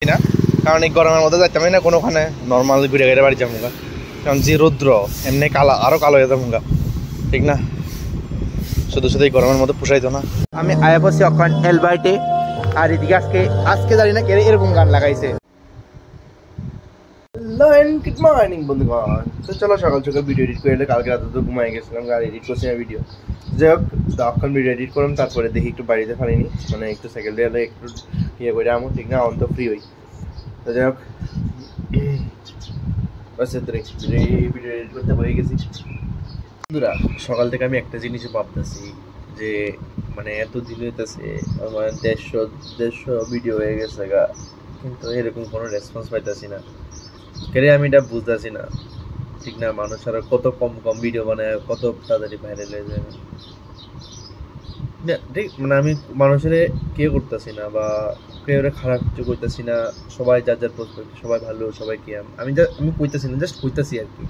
না, কারণ এই গরমের মধ্যে যাইতাম না কোনোখানে, নর্মাল ঘুরে ঘুরে বাড়ি যাবো গা, কারণ যে রৌদ্র এমনি কালা আরো কালো হয়ে যাবো গা, ঠিক না? শুধু শুধু এই গরমের মধ্যে পোষাইতো না। আমি আয়া বসি এখন এলবার্টে, আর এদিকে আজকে জানি না কে এরকম গান লাগাইছে। গুড মর্নিং বন্ধুগণ। তো চলো সকাল সকাল ভিডিও এডিট করে এলে, কালকে রাতে তো ঘুমাই গেছিলাম, আর এডিট করছি না ভিডিও। যাই হোক, তখন ভিডিও এডিট করলাম, তারপরে দেখি একটু বাড়িতে পারিনি, মানে একটু সাইকেল দিয়ে একটু ইয়ে করে আমার, ঠিক না? অন তো ফ্রি হই। তো যাই হোক, ভিডিও এডিট করতে হয়ে গেছি বন্ধুরা। সকাল থেকে আমি একটা জিনিসই ভাবতেছি যে মানে এত দিন হইতেছে আমার 150 ভিডিও হয়ে গেছে গা, কিন্তু এরকম কোনো রেসপন্স পাইতেছি না। কেন আমি এটা বুঝতেছি না, ঠিক না? মানুষ আরো কত কম ভিডিও বানায়, কত তাড়াতাড়ি ভাইরাল হয়ে যায় না, ঠিক মানে আমি মানুষের কে করতেছি না বা কেউ খারাপ কিছু করতেছি না, সবাই যার যার প্রস্পেক্ট, সবাই ভালো, সবাই কি আমি কইতেছি না, জাস্ট কইতেছি আর কি,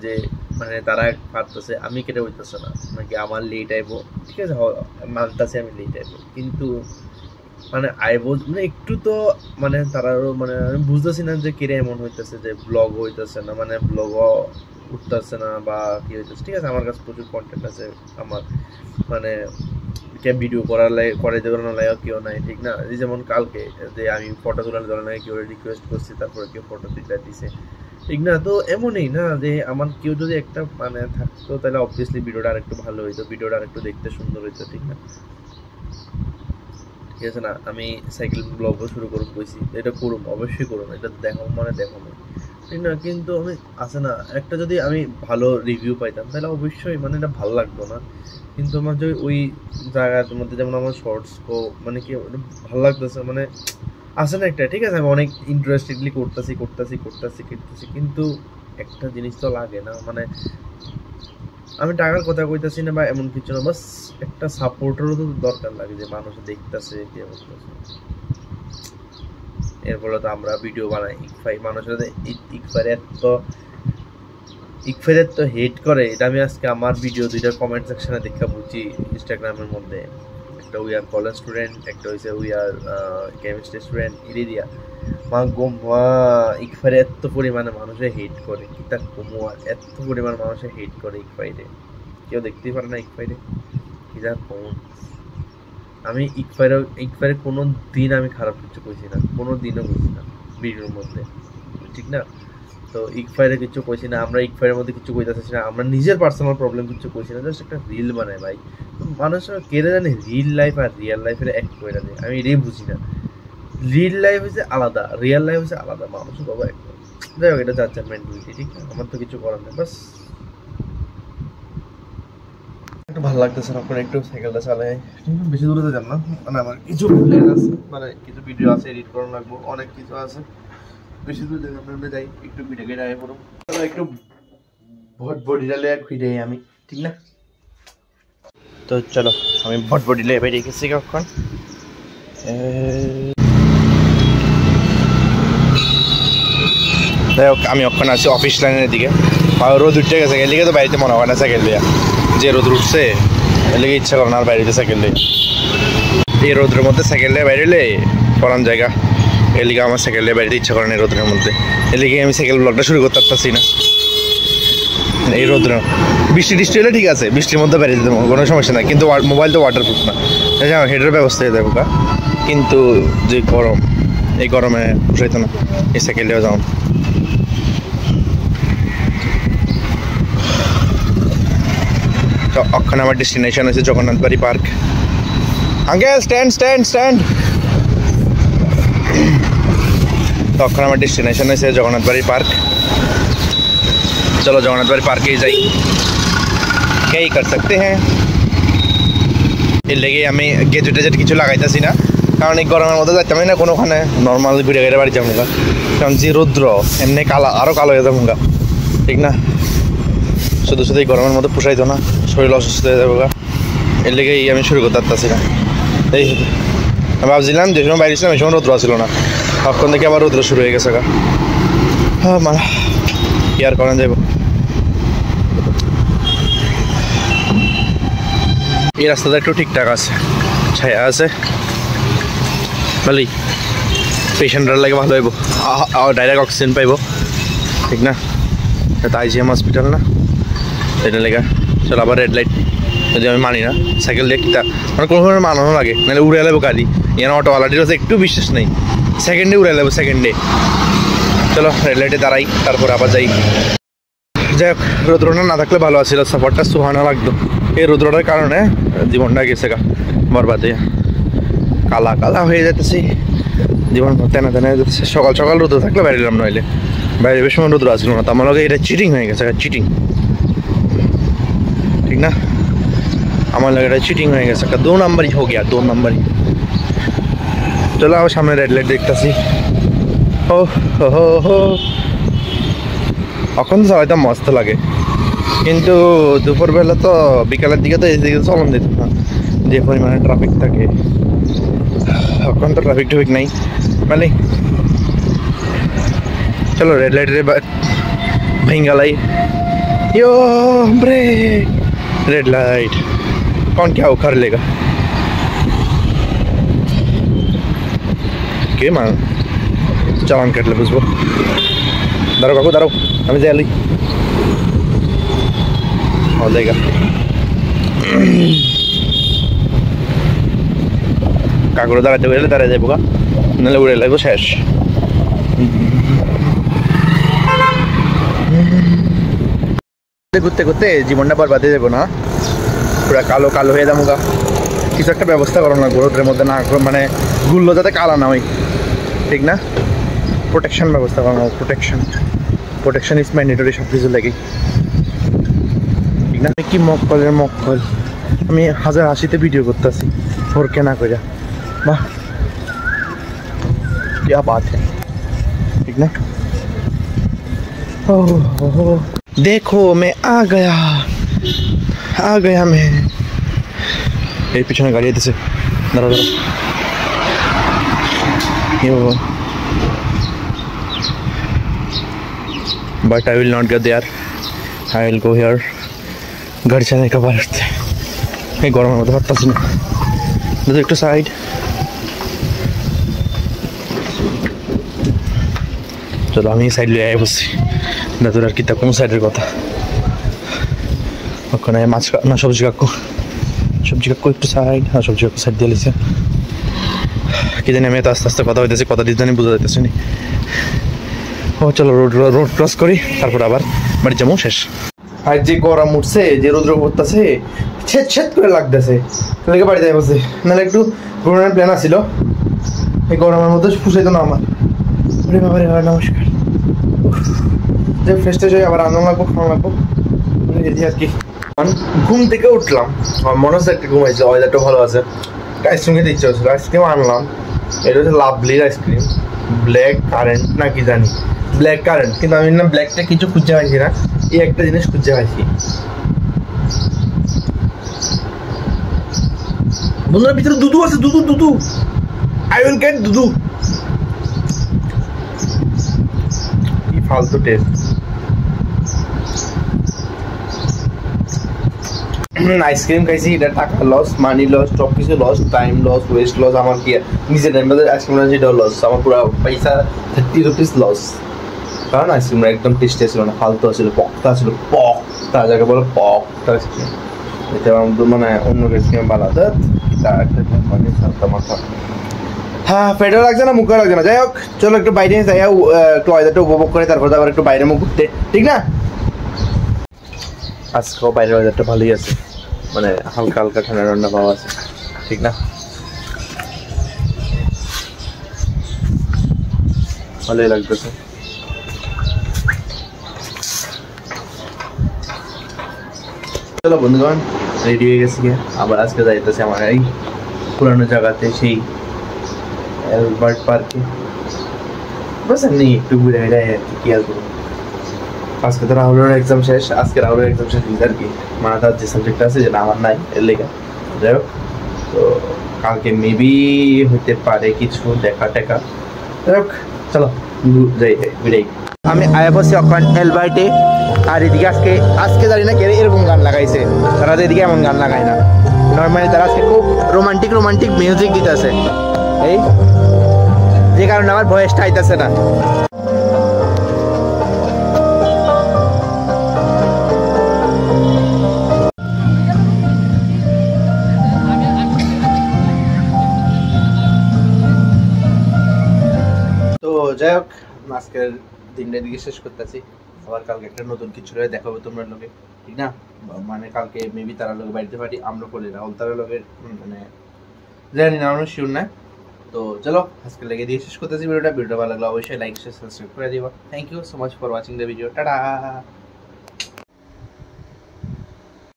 যে মানে তারা পারতেছে, আমি কেটে হইতেছে না, নাকি আমার লেট আইবো, ঠিক আছে মানতেছি আমি লেট আইবো, কিন্তু মানে আইবো মানে একটু তো মানে তারারও মানে আমি বুঝতেছি না যে কিরে এমন হইতেছে যে ব্লগ হইতেছে না, মানে ব্লগও উঠতেছে না বা কি হইতেছে। ঠিক আছে, আমার কাছে প্রচুর কন্টেন্ট আছে, আমার মানে ভিডিও করে দেওয়ার না লাগে কেউ নাই, ঠিক না? এই যেমন কালকে যে আমি ফটো তোলার জন্য কেউ রিকোয়েস্ট করছি, তারপরে কেউ ফটো দিছে, ঠিক না? তো এমনই না যে আমার কেউ যদি একটা মানে থাকতো, তাহলে অবভিয়াসলি ভিডিওটা আরেকটু ভালো হইতো, ভিডিওটা আরেকটু দেখতে সুন্দর হইতো, ঠিক না? ঠিক আছে না? আমি সাইকেল ব্লগও শুরু করুন কইছি, এটা করুম, অবশ্যই করুম, এটা দেখো মানে দেখো, ঠিক না? কিন্তু আমি আছে না, একটা যদি আমি ভালো রিভিউ পাইতাম তাহলে অবশ্যই মানে এটা ভালো লাগতো না, কিন্তু আমার যে ওই জায়গার মধ্যে যেমন আমার শর্টস মানে কি ভালো লাগতেছে, মানে আছে না একটা, ঠিক আছে আমি অনেক ইন্টারেস্টেডলি করতেছি, কিন্তু একটা জিনিস তো লাগে না, মানে আমি টাকার কথা কইতাছি না বা এমন কিছু না, বাস একটা সাপোর্টেরও তো দরকার লাগে, যে মানুষ দেখতেছে, কি করতেছে। এর ফলে তো আমরা ভিডিও বানাই, মানুষের ইকফাইরের তো হেট করে, এটা আমি আজকে আমার ভিডিও দুইটা কমেন্ট সেকশনে দেখা বুঝি ইনস্টাগ্রামের মধ্যে। একটা উই আর কলেজ স্টুডেন্ট, একটা হয়েছে উই আর কেমিস্ট্রি স্টুডেন্ট, ইরিয়া ইকফাইরে এত পরিমাণে মানুষে হেট করে, কি তার কমুয়ার এত পরিমাণ মানুষে হেট করে ইকফাইরে, কেউ দেখতেই পারে না ইকফাইরে কি যার কমন। আমি ইকফাইরে কোনো দিন আমি খারাপ কিছু কইছি না, কোনো দিনও কইছি না ভিডিওর মধ্যে, ঠিক না? তো ইকফাইরে কিছু কইছি না, আমরা ইকফাইরের মধ্যে কিছু কইতেছি না, আমরা নিজের পার্সোনাল প্রবলেম কিছু কইছি না, জাস্ট একটা রিল বানাই ভাই। মানুষ কেড়ে জানে রিল লাইফ আর রিয়েল লাইফের এক করে দেয়, আমি এটাই বুঝি না। রিয়েল লাইফ হচ্ছে আলাদা, রিয়েল লাইফ হচ্ছে আলাদা, মানুষের বাবা এক। যাই হোক, এটা যার মেন্টালিটি, ঠিক না? আমার তো কিছু করার নেই, বাস একটু ভালো লাগতেছে না, একটু সাইকেলটা চালাই, বেশি দূরে তো যাব না, মানে আমার কিছু প্ল্যান আছে, মানে কিছু ভিডিও আছে এডিট করানো লাগবো, অনেক কিছু আছে, বেশি দূর জায়গা আমরা যাই, একটু ভিডিও কেটে আয় পড়ো, একটু বডি ডালে ঘুরে আমি, ঠিক না? তো চলো, আমি বডি লে বেরিয়ে গেছি কখন। যাই হোক, আমি ওখানে আছি অফিস লাইনের দিকে, রোদ উঠতে গেছে, এদিকে তো বাড়িতে মনে হয় না সাইকেল দিয়ে, যে রোদ উঠছে এদিকে ইচ্ছা করে না আর বাড়িতে সাইকেল দিয়ে, এই রোদের মধ্যে সাইকেল দিয়ে বাইরে পরান জায়গা, এদিকে আমার সাইকেল দিয়ে বাড়িতে ইচ্ছা করে না এই রোদের মধ্যে, এদিকে আমি সাইকেল ব্লগটা শুরু করতে পারছি না এই রোদ্র। বৃষ্টি হলে ঠিক আছে, বৃষ্টির মধ্যে বেরিয়ে যেতে কোনো সমস্যা নাই, কিন্তু মোবাইল তো ওয়াটারপ্রুফ না, হেডের ব্যবস্থা হয়ে দেখো, কিন্তু যে গরম, এই গরমে পোষাইতো না এই সাইকেল দিয়ে যাও। তো ওখানে আমার ডেস্টিনেশন হচ্ছে জগন্নাথ বাড়ি পার্ক। Uncle stand. তখন আমার ডেস্টিনেশন হয়েছে জগন্নাথ বাড়ি পার্ক। চলো জগন্নাথ বাড়ি পার্কেই যাই, কে কর सकते हैं। এর লেগে আমি গেজেট কিছু লাগাইতেছি না, কারণ এই গরমের মধ্যে যাইতাম না কোনোখানে, নর্মাল ঘুরে ঘুরে বাড়ি যাবো গা, কারণ যে রৌদ্র এমনি কালা আরো কালো হয়ে যাবো গা, ঠিক না? শুধু শুধু এই গরমের মধ্যে পোষাইতো না, শরীর অসুস্থ হয়ে যাবো গা, এর লেগেই আমি শুরু করতে পারতাছি না। এই আমি ভাবছিলাম যে সময় বাইরে ছিলাম এই সময় রৌদ্র ছিল না, তখন থেকে আবার রৌদ্র শুরু হয়ে গেছে গা। হ্যাঁ মা কি আর করেন যাইব। এই রাস্তাটা একটু ঠিকঠাক আছে, ছায়া আছে ভালোই। পেশেন্টর লাগে ভালো হইব, ডাইরেক্ট অক্সিজেন পাইব, ঠিক না? এটা আইজিএম হসপিটাল না, এটা লেগা। চলো আবার রেড লাইট, যদি আমি মানি না সাইকেল দিয়ে কিতা মানে কোনো সময় মানানো লাগে, নাহলে উড়ে যাবো গাড়ি। এখানে অটোওয়ালাটির কাছে একটু বিশ্বাস নেই, সেকেন্ডে উড়ে যাবো, সেকেন্ডে। চলো রেড লাইটে দাঁড়াই, তারপর আবার যাই। যাই হোক, রৌদ্রটা না থাকলে ভালো আছিল, সফরটা সুহানা লাগতো। এই রৌদ্রটার কারণে জীবনটা গেছে গা বরবাদ হয়ে, কালা কালা হয়ে যেতেছি, জীবন তেনা তেনা হয়ে যেতেছে। সকাল সকাল রৌদ্র থাকলে বাইরেলাম, নইলে বাইরে বেশ সময় রৌদ্র আসলো না। তো আমার লগে এটা চিটিং হয়ে গেছে, চিটিং, ঠিক না? আমার লগে এটা চিটিং হয়ে গেছে, একটা 2 নম্বরই হো গিয়া, 2 নম্বরই। চলো আবার সামনে রেড লাইট দেখতেছি। ও হো হো, এখন তো চালাইতে মস্ত লাগে, কিন্তু দুপুরবেলা তো বিকালের দিকে তো এদিকে চলন দিত না, যে পরিমাণে ট্রাফিক থাকে। এখন তো ট্রাফিক ট্রাফিক নাই মানে। চলো রেড লাইটের ভেঙ্গালাই, यो ब्रेक, रेड लाइट, कौन क्या उखाड़ लेगा? के मान चालान काटले बुझबो। दाঁড়াও কাকু, দাঁড়াও, আমি যাই লই। ও জায়গা কাকুরে দাঁড়াতে গেলে দাঁড়ায় যাবো গা, নাহলে উড়ে লাগবো শেষ। ঘুরতে ঘুরতে জীবনটা বরবাদ হয়ে যাবো না, পুরা কালো কালো হয়ে যাবো গা। কিছু একটা ব্যবস্থা করো না, রোদের মধ্যে না মানে গুলো যাতে কালা না হয়, ঠিক না? প্রোটেকশন ব্যবস্থা করো না, প্রোটেকশন ইজ ম্যান্ডেটরি সব কিছু লাগে, ঠিক না? কি মক্কলের মক্কল, আমি 1080-তে ভিডিও করতেছি ওর কেনা করে, বাহ क्या बात है, ठीक ना? ओह देखो मैं आ गया मैं। এই পিছনে গাড়ি এসেছে, দাঁড়াও দাঁড়াও। But I will not get there, I will go here। घर जाने का बात है, এই গরমের মধ্যে পারতাছি না, দাদা একটু সাইড। চলো আমি সাইড লিয়ে আয় বসছি, দাদুর আর কি তা কোন সাইডের কথা। ওখানে মাছ না সবজি কাকু একটু সাইড, হ্যাঁ সবজি কাকু সাইড দিয়ে লিছে। কি জানি আমি তো আস্তে আস্তে কথা হইতেছি, কথা দিয়ে জানি বোঝা যাইতেছে নি। ও চলো রোড ক্রস করি, তারপর আবার বাড়ি যাবো, শেষ। আর যে গরম উঠছে, যে রৌদ্র পড়তেছে, ছেদ করে লাগতেছে, তাহলে বাড়ি যাই বসে, নাহলে একটু ঘোরানোর প্ল্যান আসছিল, এই গরমের মধ্যে পুষাইতো না আমার। বাবারে নমস্কার, যে ফ্রেশ ট্রেশ হয়ে আবার আনন্দ লাগবো, খাওয়া লাগবো এই আর কি। ঘুম থেকে উঠলাম, আমার মনে হচ্ছে একটা ঘুমাইছে, ওয়েদারটা ভালো আছে, আইসক্রিম খেতে ইচ্ছা হচ্ছিল, আইসক্রিম আনলাম। এটা হচ্ছে লাভলির আইসক্রিম, ব্ল্যাক কারেন্ট না কি জানি, ব্ল্যাক কারেন্ট, কিন্তু আমি না ব্ল্যাকটা কিছু খুঁজে পাইছি না, এই একটা জিনিস খুঁজে পাইছি। বন্ধুরা ভিতরে দুধু আছে, দুধু আই উইল গেট দুধু। কি ফালতু টেস্ট। আইসক্রিম খাইছি, এটা টাকা লস, মানি লস, সব কিছু loss, time loss, waste loss. আমার কি নিজের টাইম আইসক্রিম সেটাও লস, আমার পুরো পয়সা 30 রুপিস লস। কারণ আইসক্রিমটা একদম টেস্টি ছিল না, ফালতু ছিল, পকটা ছিল, পকটা যাকে বলে পকটা আইসক্রিম। এটা মানে অন্য আইসক্রিম বানাতে একটা কোম্পানি সালতা মাথা। হ্যাঁ পেটে লাগছে না, মুখে লাগছে না। যাই হোক চলো একটু বাইরে যাই, একটু ওয়েদারটা উপভোগ করে তারপর আবার একটু বাইরে মুখ ঘুরতে, ঠিক না? আজকেও বাইরের ওয়েদারটা ভালোই আছে, মানে হালকা হালকা ঠান্ডা ঠান্ডা পাওয়া আছে, ঠিক না? ভালোই লাগতেছে। চলো বন্ধুগণ, রেডি হয়ে গেছি, আবার আজকে যাইতেছে আমার এই পুরানো জায়গাতে, সেই অ্যালবার্ট পার্কে। বাস এমনি একটু ঘুরে ঘুরে কি আর করবো। আজকে তো রাহুলের এক্সাম শেষ, আজকে রাহুলের এক্সাম শেষ আর কি, মানে তার যে সাবজেক্টটা আছে যেটা আমার নাই এর লেখা। যাই হোক, তো কালকে মেবি হইতে পারে কিছু দেখা টেকা। যাই হোক চলো যাই ঘুরেই। আমি আয়া বসে ওখান এলবার্টে, আর এদিকে আজকে জানি না কে এরকম গান লাগাইছে, তারা তো এদিকে এমন গান লাগায় না, নর্মালি তারা আজকে খুব রোমান্টিক মিউজিক দিতেছে। এই যে কারণে আমার ভয়েসটা আইতাছে না। তো যাই হোক, আজকের দিনটার দিকে শেষ করতেছি। আবার কালকে একটা নতুন কিছু রয়ে দেখাবো তোমার লোকে, ঠিক না? মানে কালকে মেবি তারা লোক বাড়িতে পারি, আমরা বলি রাহুল তারা লোকের মানে জানি না, আমরা শিওর না। তো চলো আজকে লেগে দিয়ে শেষ করতেছি ভিডিওটা। ভিডিওটা ভালো লাগলে অবশ্যই লাইক শেয়ার সাবস্ক্রাইব করে দিবা। Thank you so much for watching the video. Tata.